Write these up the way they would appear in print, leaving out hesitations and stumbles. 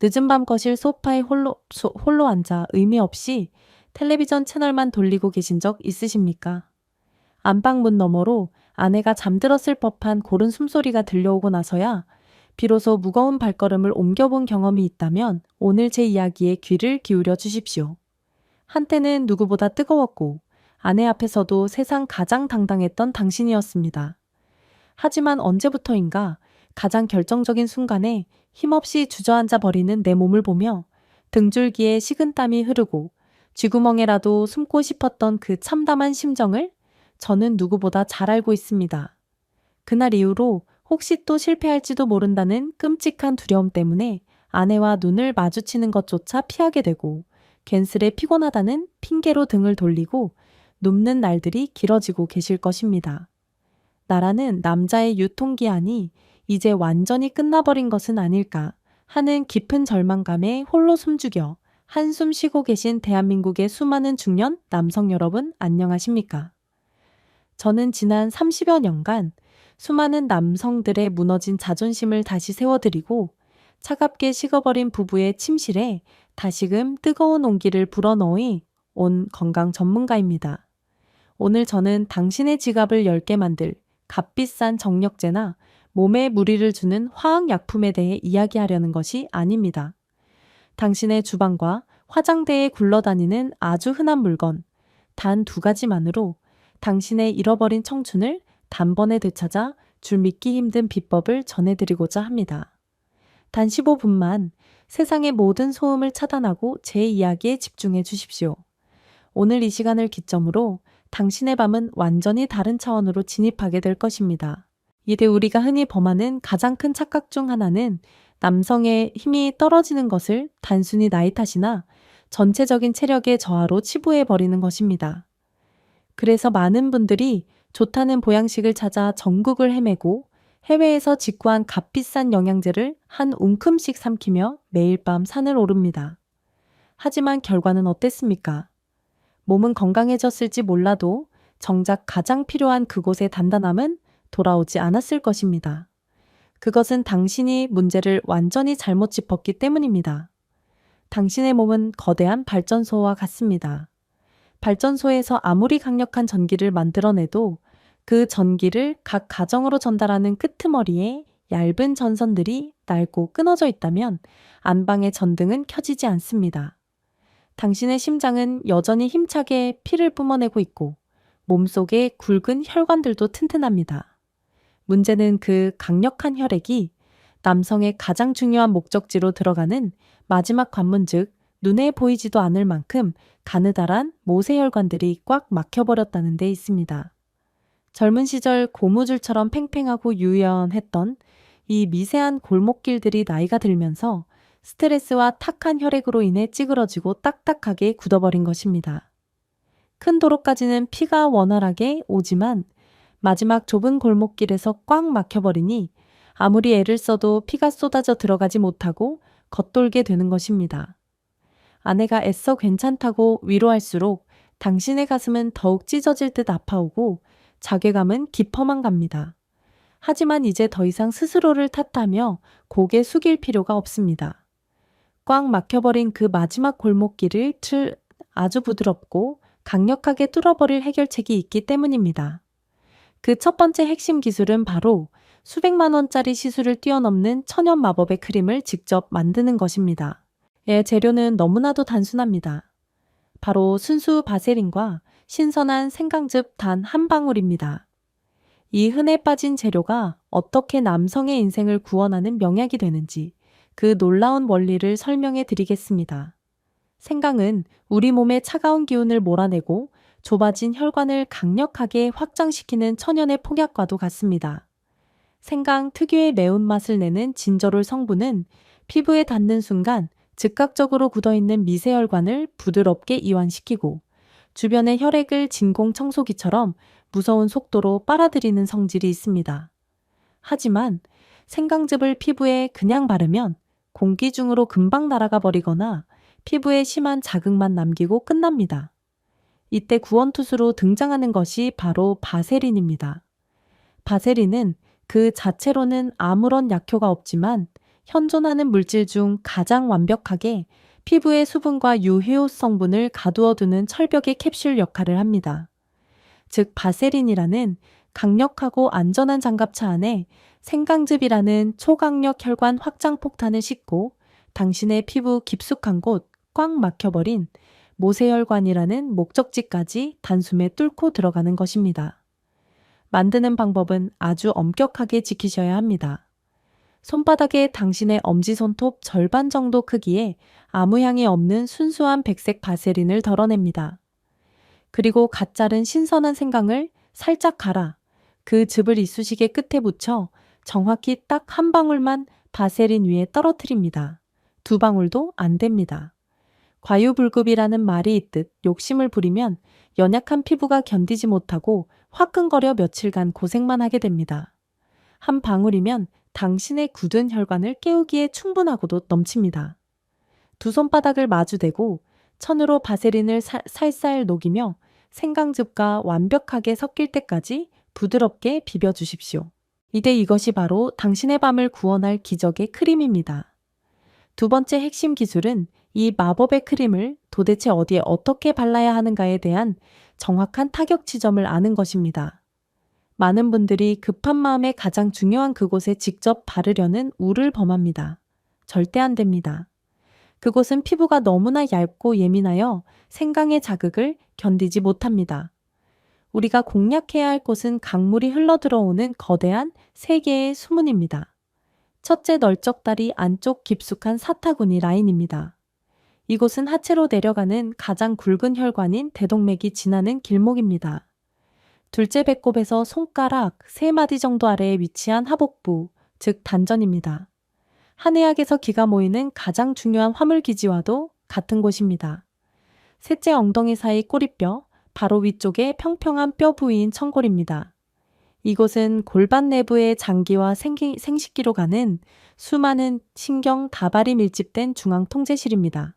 늦은 밤 거실 소파에 홀로 앉아 의미 없이 텔레비전 채널만 돌리고 계신 적 있으십니까? 안방문 너머로 아내가 잠들었을 법한 고른 숨소리가 들려오고 나서야 비로소 무거운 발걸음을 옮겨본 경험이 있다면 오늘 제 이야기에 귀를 기울여 주십시오. 한때는 누구보다 뜨거웠고 아내 앞에서도 세상 가장 당당했던 당신이었습니다. 하지만 언제부터인가 가장 결정적인 순간에 힘없이 주저앉아 버리는 내 몸을 보며 등줄기에 식은땀이 흐르고 쥐구멍에라도 숨고 싶었던 그 참담한 심정을 저는 누구보다 잘 알고 있습니다. 그날 이후로 혹시 또 실패할지도 모른다는 끔찍한 두려움 때문에 아내와 눈을 마주치는 것조차 피하게 되고 괜스레 피곤하다는 핑계로 등을 돌리고 눕는 날들이 길어지고 계실 것입니다. 나라는 남자의 유통기한이 이제 완전히 끝나버린 것은 아닐까 하는 깊은 절망감에 홀로 숨죽여 한숨 쉬고 계신 대한민국의 수많은 중년 남성 여러분 안녕하십니까? 저는 지난 30여 년간 수많은 남성들의 무너진 자존심을 다시 세워드리고 차갑게 식어버린 부부의 침실에 다시금 뜨거운 온기를 불어넣이 온 건강 전문가입니다. 오늘 저는 당신의 지갑을 엷게 만들 값비싼 정력제나 몸에 무리를 주는 화학약품에 대해 이야기하려는 것이 아닙니다. 당신의 주방과 화장대에 굴러다니는 아주 흔한 물건, 단 2가지만으로 당신의 잃어버린 청춘을 단번에 되찾아 줄 믿기 힘든 비법을 전해드리고자 합니다. 단 15분만 세상의 모든 소음을 차단하고 제 이야기에 집중해 주십시오. 오늘 이 시간을 기점으로 당신의 밤은 완전히 다른 차원으로 진입하게 될 것입니다. 이때 우리가 흔히 범하는 가장 큰 착각 중 하나는 남성의 힘이 떨어지는 것을 단순히 나이 탓이나 전체적인 체력의 저하로 치부해 버리는 것입니다. 그래서 많은 분들이 좋다는 보양식을 찾아 전국을 헤매고 해외에서 직구한 값비싼 영양제를 한 움큼씩 삼키며 매일 밤 산을 오릅니다. 하지만 결과는 어땠습니까? 몸은 건강해졌을지 몰라도 정작 가장 필요한 그곳의 단단함은 돌아오지 않았을 것입니다. 그것은 당신이 문제를 완전히 잘못 짚었기 때문입니다. 당신의 몸은 거대한 발전소와 같습니다. 발전소에서 아무리 강력한 전기를 만들어내도 그 전기를 각 가정으로 전달하는 끄트머리에 얇은 전선들이 낡고 끊어져 있다면 안방의 전등은 켜지지 않습니다. 당신의 심장은 여전히 힘차게 피를 뿜어내고 있고 몸속의 굵은 혈관들도 튼튼합니다. 문제는 그 강력한 혈액이 남성의 가장 중요한 목적지로 들어가는 마지막 관문 즉 눈에 보이지도 않을 만큼 가느다란 모세혈관들이 꽉 막혀버렸다는 데 있습니다. 젊은 시절 고무줄처럼 팽팽하고 유연했던 이 미세한 골목길들이 나이가 들면서 스트레스와 탁한 혈액으로 인해 찌그러지고 딱딱하게 굳어버린 것입니다. 큰 도로까지는 피가 원활하게 오지만 마지막 좁은 골목길에서 꽉 막혀버리니 아무리 애를 써도 피가 쏟아져 들어가지 못하고 겉돌게 되는 것입니다. 아내가 애써 괜찮다고 위로할수록 당신의 가슴은 더욱 찢어질 듯 아파오고 자괴감은 깊어만 갑니다. 하지만 이제 더 이상 스스로를 탓하며 고개 숙일 필요가 없습니다. 꽉 막혀버린 그 마지막 골목길을 아주 부드럽고 강력하게 뚫어버릴 해결책이 있기 때문입니다. 그 첫 번째 핵심 기술은 바로 수백만 원짜리 시술을 뛰어넘는 천연 마법의 크림을 직접 만드는 것입니다. 재료는 너무나도 단순합니다. 바로 순수 바세린과 신선한 생강즙 단 한 방울입니다. 이 흔해 빠진 재료가 어떻게 남성의 인생을 구원하는 명약이 되는지 그 놀라운 원리를 설명해 드리겠습니다. 생강은 우리 몸의 차가운 기운을 몰아내고 좁아진 혈관을 강력하게 확장시키는 천연의 폭약과도 같습니다. 생강 특유의 매운맛을 내는 진저롤 성분은 피부에 닿는 순간 즉각적으로 굳어있는 미세혈관을 부드럽게 이완시키고 주변의 혈액을 진공 청소기처럼 무서운 속도로 빨아들이는 성질이 있습니다. 하지만 생강즙을 피부에 그냥 바르면 공기 중으로 금방 날아가 버리거나 피부에 심한 자극만 남기고 끝납니다. 이때 구원투수로 등장하는 것이 바로 바세린입니다. 바세린은 그 자체로는 아무런 약효가 없지만 현존하는 물질 중 가장 완벽하게 피부의 수분과 유효 성분을 가두어두는 철벽의 캡슐 역할을 합니다. 즉 바세린이라는 강력하고 안전한 장갑차 안에 생강즙이라는 초강력 혈관 확장 폭탄을 싣고 당신의 피부 깊숙한 곳 꽉 막혀버린 모세혈관이라는 목적지까지 단숨에 뚫고 들어가는 것입니다. 만드는 방법은 아주 엄격하게 지키셔야 합니다. 손바닥에 당신의 엄지손톱 절반 정도 크기의 아무 향이 없는 순수한 백색 바세린을 덜어냅니다. 그리고 갓 자른 신선한 생강을 살짝 갈아 그 즙을 이쑤시개 끝에 묻혀 정확히 딱 한 방울만 바세린 위에 떨어뜨립니다. 두 방울도 안 됩니다. 과유불급이라는 말이 있듯 욕심을 부리면 연약한 피부가 견디지 못하고 화끈거려 며칠간 고생만 하게 됩니다. 한 방울이면 당신의 굳은 혈관을 깨우기에 충분하고도 넘칩니다. 두 손바닥을 마주대고 천으로 바세린을 살살 녹이며 생강즙과 완벽하게 섞일 때까지 부드럽게 비벼주십시오. 이것이 바로 당신의 밤을 구원할 기적의 크림입니다. 두 번째 핵심 기술은 이 마법의 크림을 도대체 어디에 어떻게 발라야 하는가에 대한 정확한 타격 지점을 아는 것입니다. 많은 분들이 급한 마음에 가장 중요한 그곳에 직접 바르려는 우를 범합니다. 절대 안 됩니다. 그곳은 피부가 너무나 얇고 예민하여 생강의 자극을 견디지 못합니다. 우리가 공략해야 할 곳은 강물이 흘러들어오는 거대한 세 개의 수문입니다. 첫째 널쩍다리 안쪽 깊숙한 사타구니 라인입니다. 이곳은 하체로 내려가는 가장 굵은 혈관인 대동맥이 지나는 길목입니다. 둘째 배꼽에서 손가락 3마디 정도 아래에 위치한 하복부, 즉 단전입니다. 한의학에서 기가 모이는 가장 중요한 화물기지와도 같은 곳입니다. 셋째 엉덩이 사이 꼬리뼈, 바로 위쪽에 평평한 뼈 부위인 청골입니다. 이곳은 골반 내부의 장기와 생식기로 가는 수많은 신경 다발이 밀집된 중앙통제실입니다.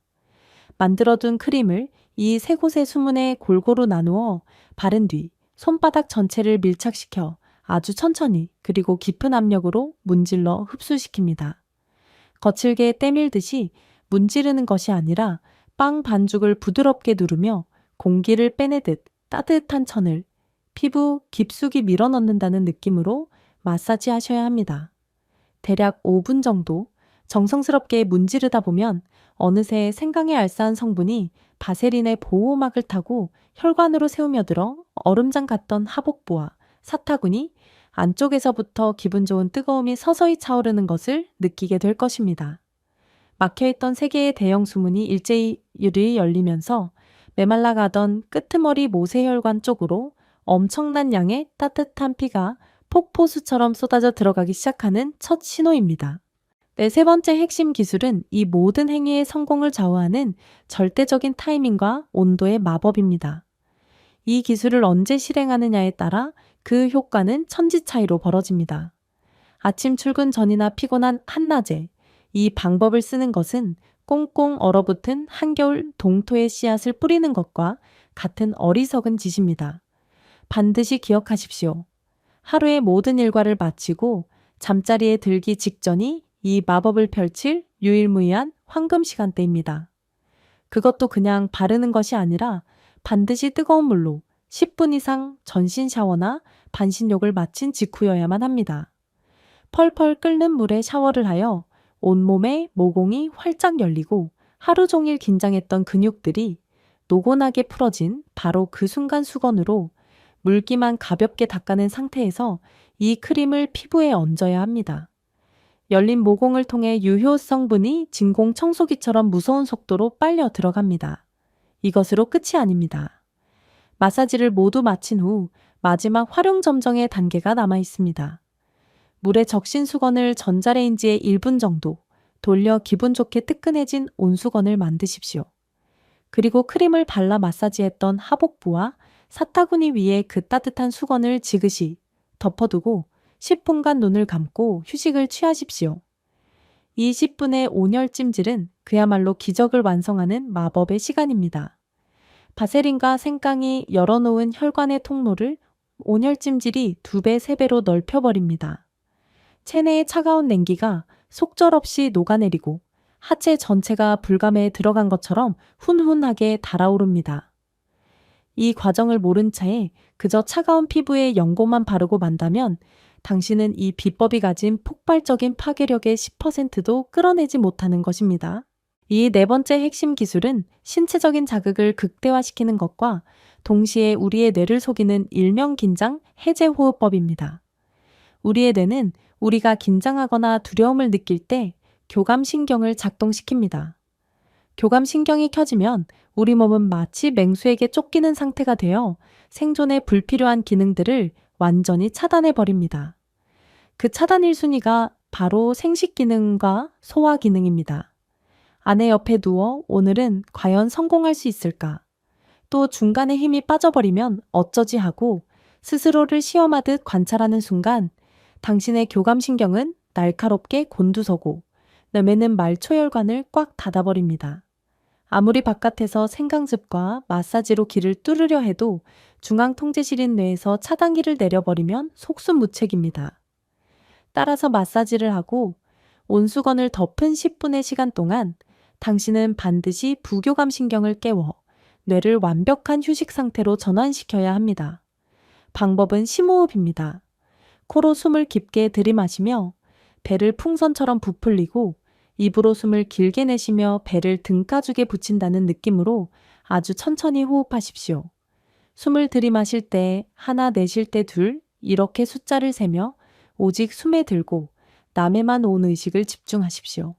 만들어둔 크림을 이 세 곳의 수문에 골고루 나누어 바른 뒤 손바닥 전체를 밀착시켜 아주 천천히 그리고 깊은 압력으로 문질러 흡수시킵니다. 거칠게 때밀듯이 문지르는 것이 아니라 빵 반죽을 부드럽게 누르며 공기를 빼내듯 따뜻한 천을 피부 깊숙이 밀어넣는다는 느낌으로 마사지 하셔야 합니다. 대략 5분 정도 정성스럽게 문지르다 보면 어느새 생강의 알싸한 성분이 바세린의 보호막을 타고 혈관으로 새우며들어 얼음장 같던 하복부와 사타구니 안쪽에서부터 기분 좋은 뜨거움이 서서히 차오르는 것을 느끼게 될 것입니다. 막혀있던 세 개의 대형 수문이 일제히 열리면서 메말라 가던 끄트머리 모세혈관 쪽으로 엄청난 양의 따뜻한 피가 폭포수처럼 쏟아져 들어가기 시작하는 첫 신호입니다. 세 번째 핵심 기술은 이 모든 행위의 성공을 좌우하는 절대적인 타이밍과 온도의 마법입니다. 이 기술을 언제 실행하느냐에 따라 그 효과는 천지 차이로 벌어집니다. 아침 출근 전이나 피곤한 한낮에 이 방법을 쓰는 것은 꽁꽁 얼어붙은 한겨울 동토의 씨앗을 뿌리는 것과 같은 어리석은 짓입니다. 반드시 기억하십시오. 하루의 모든 일과를 마치고 잠자리에 들기 직전이 이 마법을 펼칠 유일무이한 황금 시간대입니다. 그것도 그냥 바르는 것이 아니라 반드시 뜨거운 물로 10분 이상 전신 샤워나 반신욕을 마친 직후여야만 합니다. 펄펄 끓는 물에 샤워를 하여 온몸의 모공이 활짝 열리고 하루 종일 긴장했던 근육들이 노곤하게 풀어진 바로 그 순간 수건으로 물기만 가볍게 닦아낸 상태에서 이 크림을 피부에 얹어야 합니다. 열린 모공을 통해 유효 성분이 진공 청소기처럼 무서운 속도로 빨려 들어갑니다. 이것으로 끝이 아닙니다. 마사지를 모두 마친 후 마지막 활용 점정의 단계가 남아 있습니다. 물에 적신 수건을 전자레인지에 1분 정도 돌려 기분 좋게 뜨끈해진 온수건을 만드십시오. 그리고 크림을 발라 마사지했던 하복부와 사타구니 위에 그 따뜻한 수건을 지그시 덮어두고 10분간 눈을 감고 휴식을 취하십시오. 이 10분의 온열 찜질은 그야말로 기적을 완성하는 마법의 시간입니다. 바세린과 생강이 열어놓은 혈관의 통로를 온열 찜질이 2배, 3배로 넓혀버립니다. 체내의 차가운 냉기가 속절없이 녹아내리고 하체 전체가 불감에 들어간 것처럼 훈훈하게 달아오릅니다. 이 과정을 모른 채 그저 차가운 피부에 연고만 바르고 만다면 당신은 이 비법이 가진 폭발적인 파괴력의 10%도 끌어내지 못하는 것입니다. 이 네 번째 핵심 기술은 신체적인 자극을 극대화시키는 것과 동시에 우리의 뇌를 속이는 일명 긴장 해제 호흡법입니다. 우리의 뇌는 우리가 긴장하거나 두려움을 느낄 때 교감신경을 작동시킵니다. 교감신경이 켜지면 우리 몸은 마치 맹수에게 쫓기는 상태가 되어 생존에 불필요한 기능들을 완전히 차단해버립니다. 그 차단 1순위가 바로 생식 기능과 소화 기능입니다. 아내 옆에 누워 오늘은 과연 성공할 수 있을까? 또 중간에 힘이 빠져버리면 어쩌지 하고 스스로를 시험하듯 관찰하는 순간 당신의 교감신경은 날카롭게 곤두서고 뇌는 말초혈관을 꽉 닫아버립니다. 아무리 바깥에서 생강즙과 마사지로 귀를 뚫으려 해도 중앙통제실인 뇌에서 차단기를 내려버리면 속수무책입니다. 따라서 마사지를 하고 온수건을 덮은 10분의 시간 동안 당신은 반드시 부교감신경을 깨워 뇌를 완벽한 휴식 상태로 전환시켜야 합니다. 방법은 심호흡입니다. 코로 숨을 깊게 들이마시며 배를 풍선처럼 부풀리고 입으로 숨을 길게 내쉬며 배를 등가죽에 붙인다는 느낌으로 아주 천천히 호흡하십시오. 숨을 들이마실 때 하나, 내쉴 때 둘, 이렇게 숫자를 세며 오직 숨에 들고 남에만 온 의식을 집중하십시오.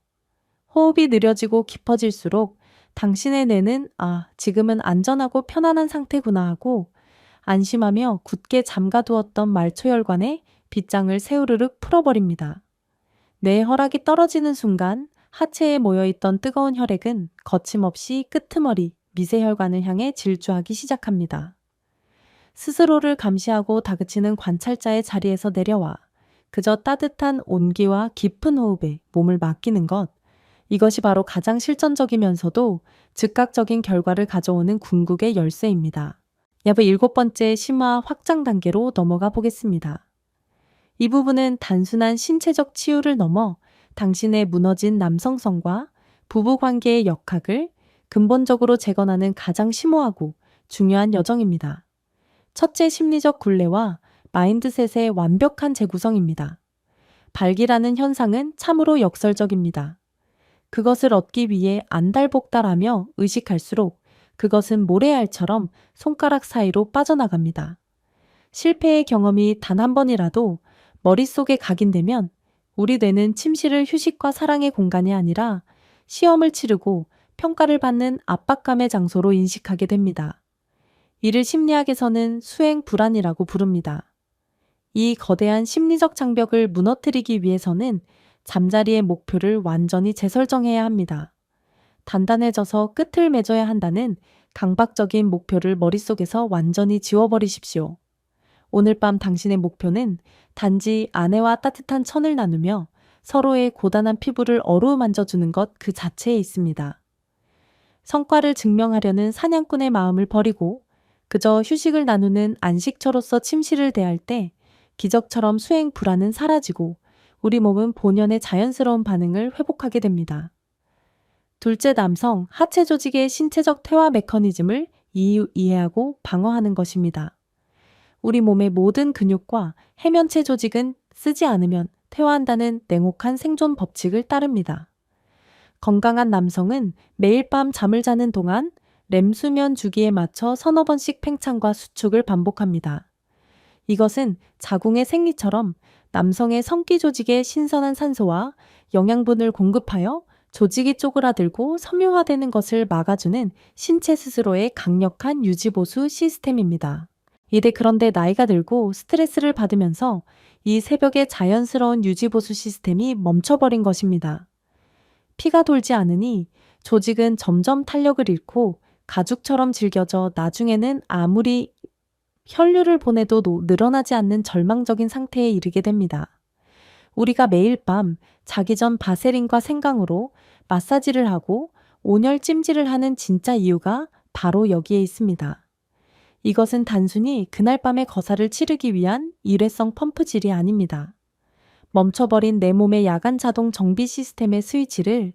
호흡이 느려지고 깊어질수록 당신의 뇌는 지금은 안전하고 편안한 상태구나 하고 안심하며 굳게 잠가두었던 말초혈관에 빗장을 새우르륵 풀어버립니다. 뇌의 혈압이 떨어지는 순간 하체에 모여있던 뜨거운 혈액은 거침없이 끄트머리, 미세혈관을 향해 질주하기 시작합니다. 스스로를 감시하고 다그치는 관찰자의 자리에서 내려와 그저 따뜻한 온기와 깊은 호흡에 몸을 맡기는 것, 이것이 바로 가장 실전적이면서도 즉각적인 결과를 가져오는 궁극의 열쇠입니다. 7번째 심화 확장 단계로 넘어가 보겠습니다. 이 부분은 단순한 신체적 치유를 넘어 당신의 무너진 남성성과 부부관계의 역학을 근본적으로 재건하는 가장 심오하고 중요한 여정입니다. 첫째, 심리적 굴레와 마인드셋의 완벽한 재구성입니다. 발기라는 현상은 참으로 역설적입니다. 그것을 얻기 위해 안달복달하며 의식할수록 그것은 모래알처럼 손가락 사이로 빠져나갑니다. 실패의 경험이 단 한 번이라도 머릿속에 각인되면 우리 뇌는 침실을 휴식과 사랑의 공간이 아니라 시험을 치르고 평가를 받는 압박감의 장소로 인식하게 됩니다. 이를 심리학에서는 수행 불안이라고 부릅니다. 이 거대한 심리적 장벽을 무너뜨리기 위해서는 잠자리의 목표를 완전히 재설정해야 합니다. 단단해져서 끝을 맺어야 한다는 강박적인 목표를 머릿속에서 완전히 지워버리십시오. 오늘 밤 당신의 목표는 단지 아내와 따뜻한 천을 나누며 서로의 고단한 피부를 어루만져주는 것 그 자체에 있습니다. 성과를 증명하려는 사냥꾼의 마음을 버리고 그저 휴식을 나누는 안식처로서 침실을 대할 때 기적처럼 수행 불안은 사라지고 우리 몸은 본연의 자연스러운 반응을 회복하게 됩니다. 둘째, 남성 하체 조직의 신체적 퇴화 메커니즘을 이해하고 방어하는 것입니다. 우리 몸의 모든 근육과 해면체 조직은 쓰지 않으면 퇴화한다는 냉혹한 생존 법칙을 따릅니다. 건강한 남성은 매일 밤 잠을 자는 동안 렘 수면 주기에 맞춰 서너 번씩 팽창과 수축을 반복합니다. 이것은 자궁의 생리처럼 남성의 성기 조직에 신선한 산소와 영양분을 공급하여 조직이 쪼그라들고 섬유화되는 것을 막아주는 신체 스스로의 강력한 유지보수 시스템입니다. 그런데 나이가 들고 스트레스를 받으면서 이 새벽의 자연스러운 유지보수 시스템이 멈춰버린 것입니다. 피가 돌지 않으니 조직은 점점 탄력을 잃고 가죽처럼 질겨져 나중에는 아무리 혈류를 보내도 늘어나지 않는 절망적인 상태에 이르게 됩니다. 우리가 매일 밤 자기 전 바세린과 생강으로 마사지를 하고 온열 찜질을 하는 진짜 이유가 바로 여기에 있습니다. 이것은 단순히 그날 밤의 거사를 치르기 위한 일회성 펌프질이 아닙니다. 멈춰버린 내 몸의 야간 자동 정비 시스템의 스위치를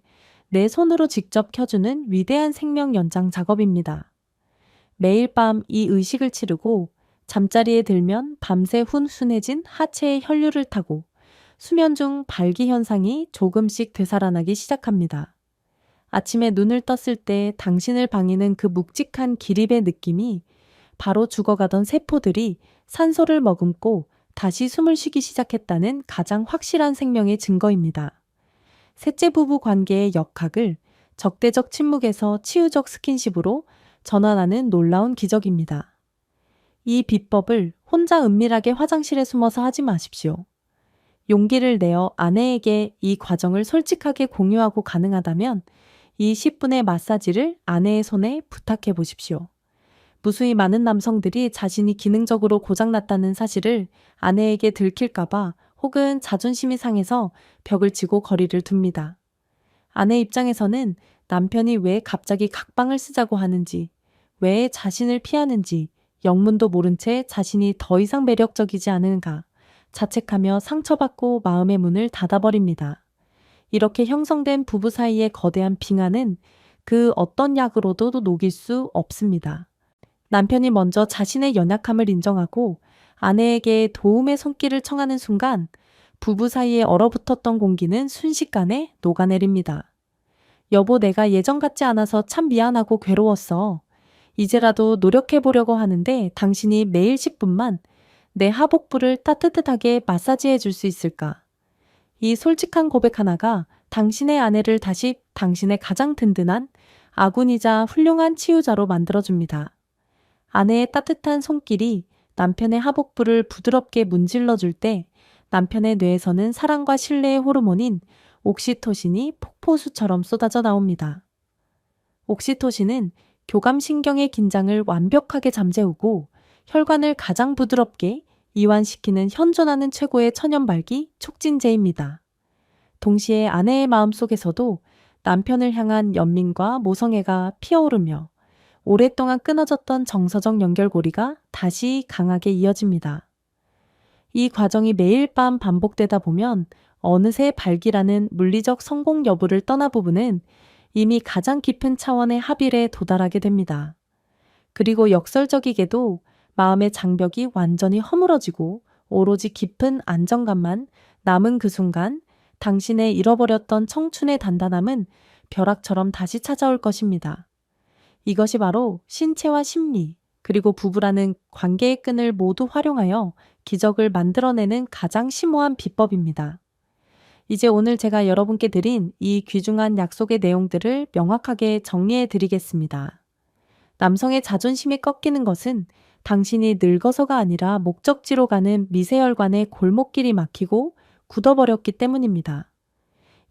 내 손으로 직접 켜주는 위대한 생명 연장 작업입니다. 매일 밤 이 의식을 치르고 잠자리에 들면 밤새 훈훈해진 하체의 혈류를 타고 수면 중 발기 현상이 조금씩 되살아나기 시작합니다. 아침에 눈을 떴을 때 당신을 방이는 그 묵직한 기립의 느낌이 바로 죽어가던 세포들이 산소를 머금고 다시 숨을 쉬기 시작했다는 가장 확실한 생명의 증거입니다. 셋째 부부 관계의 역학을 적대적 침묵에서 치유적 스킨십으로 전환하는 놀라운 기적입니다. 이 비법을 혼자 은밀하게 화장실에 숨어서 하지 마십시오. 용기를 내어 아내에게 이 과정을 솔직하게 공유하고 가능하다면 이 10분의 마사지를 아내의 손에 부탁해 보십시오. 무수히 많은 남성들이 자신이 기능적으로 고장났다는 사실을 아내에게 들킬까봐 혹은 자존심이 상해서 벽을 치고 거리를 둡니다. 아내 입장에서는 남편이 왜 갑자기 각방을 쓰자고 하는지, 왜 자신을 피하는지, 영문도 모른 채 자신이 더 이상 매력적이지 않은가 자책하며 상처받고 마음의 문을 닫아버립니다. 이렇게 형성된 부부 사이의 거대한 빙하는 그 어떤 약으로도 녹일 수 없습니다. 남편이 먼저 자신의 연약함을 인정하고 아내에게 도움의 손길을 청하는 순간 부부 사이에 얼어붙었던 공기는 순식간에 녹아내립니다. 여보, 내가 예전 같지 않아서 참 미안하고 괴로웠어. 이제라도 노력해보려고 하는데 당신이 매일 10분만 내 하복부를 따뜻하게 마사지해 줄 수 있을까? 이 솔직한 고백 하나가 당신의 아내를 다시 당신의 가장 든든한 아군이자 훌륭한 치유자로 만들어줍니다. 아내의 따뜻한 손길이 남편의 하복부를 부드럽게 문질러 줄 때 남편의 뇌에서는 사랑과 신뢰의 호르몬인 옥시토신이 폭포수처럼 쏟아져 나옵니다. 옥시토신은 교감신경의 긴장을 완벽하게 잠재우고 혈관을 가장 부드럽게 이완시키는 현존하는 최고의 천연발기 촉진제입니다. 동시에 아내의 마음속에서도 남편을 향한 연민과 모성애가 피어오르며 오랫동안 끊어졌던 정서적 연결고리가 다시 강하게 이어집니다. 이 과정이 매일 밤 반복되다 보면 어느새 발기라는 물리적 성공 여부를 떠나 부부는 이미 가장 깊은 차원의 합일에 도달하게 됩니다. 그리고 역설적이게도 마음의 장벽이 완전히 허물어지고 오로지 깊은 안정감만 남은 그 순간 당신의 잃어버렸던 청춘의 단단함은 벼락처럼 다시 찾아올 것입니다. 이것이 바로 신체와 심리, 그리고 부부라는 관계의 끈을 모두 활용하여 기적을 만들어내는 가장 심오한 비법입니다. 이제 오늘 제가 여러분께 드린 이 귀중한 약속의 내용들을 명확하게 정리해 드리겠습니다. 남성의 자존심이 꺾이는 것은 당신이 늙어서가 아니라 목적지로 가는 미세혈관의 골목길이 막히고 굳어버렸기 때문입니다.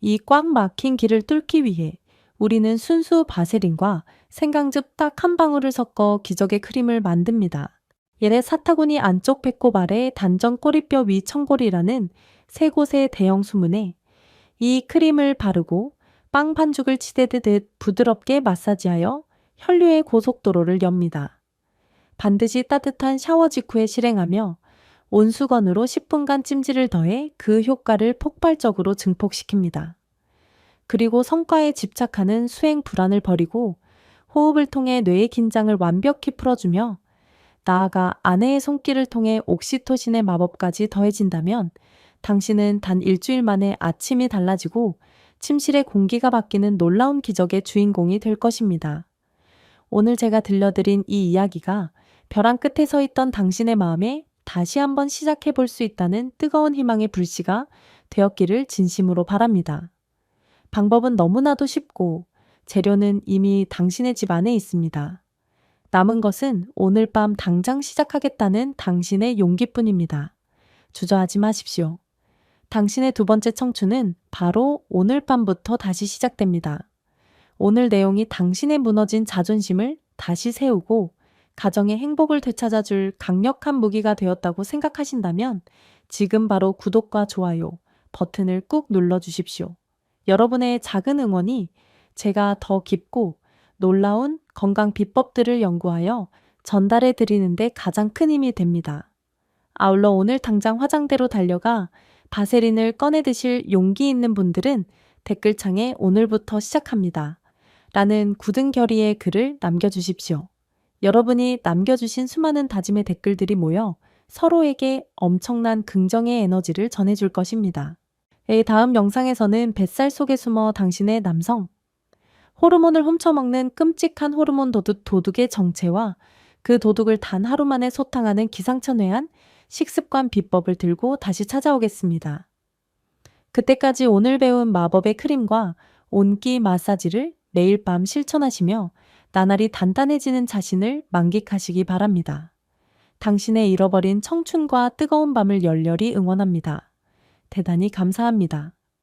이 꽉 막힌 길을 뚫기 위해 우리는 순수 바세린과 생강즙 딱 한 방울을 섞어 기적의 크림을 만듭니다. 얘의 사타구니 안쪽 배꼽 아래 단전 꼬리뼈 위 청골이라는 세 곳의 대형 수문에 이 크림을 바르고 빵 반죽을 치대듯 부드럽게 마사지하여 혈류의 고속도로를 엽니다. 반드시 따뜻한 샤워 직후에 실행하며 온수건으로 10분간 찜질을 더해 그 효과를 폭발적으로 증폭시킵니다. 그리고 성과에 집착하는 수행 불안을 버리고 호흡을 통해 뇌의 긴장을 완벽히 풀어주며 나아가 아내의 손길을 통해 옥시토신의 마법까지 더해진다면 당신은 단 일주일 만에 아침이 달라지고 침실의 공기가 바뀌는 놀라운 기적의 주인공이 될 것입니다. 오늘 제가 들려드린 이 이야기가 벼랑 끝에 서 있던 당신의 마음에 다시 한번 시작해 볼 수 있다는 뜨거운 희망의 불씨가 되었기를 진심으로 바랍니다. 방법은 너무나도 쉽고 재료는 이미 당신의 집 안에 있습니다. 남은 것은 오늘 밤 당장 시작하겠다는 당신의 용기뿐입니다. 주저하지 마십시오. 당신의 두 번째 청춘은 바로 오늘 밤부터 다시 시작됩니다. 오늘 내용이 당신의 무너진 자존심을 다시 세우고 가정의 행복을 되찾아줄 강력한 무기가 되었다고 생각하신다면 지금 바로 구독과 좋아요 버튼을 꾹 눌러주십시오. 여러분의 작은 응원이 제가 더 깊고 놀라운 건강 비법들을 연구하여 전달해 드리는데 가장 큰 힘이 됩니다. 아울러 오늘 당장 화장대로 달려가 바세린을 꺼내 드실 용기 있는 분들은 댓글창에 오늘부터 시작합니다. 라는 굳은 결의의 글을 남겨주십시오. 여러분이 남겨주신 수많은 다짐의 댓글들이 모여 서로에게 엄청난 긍정의 에너지를 전해줄 것입니다. 다음 영상에서는 뱃살 속에 숨어 당신의 남성, 호르몬을 훔쳐먹는 끔찍한 호르몬 도둑의 정체와 그 도둑을 단 하루 만에 소탕하는 기상천외한 식습관 비법을 들고 다시 찾아오겠습니다. 그때까지 오늘 배운 마법의 크림과 온기 마사지를 매일 밤 실천하시며 나날이 단단해지는 자신을 만끽하시기 바랍니다. 당신의 잃어버린 청춘과 뜨거운 밤을 열렬히 응원합니다. 대단히 감사합니다.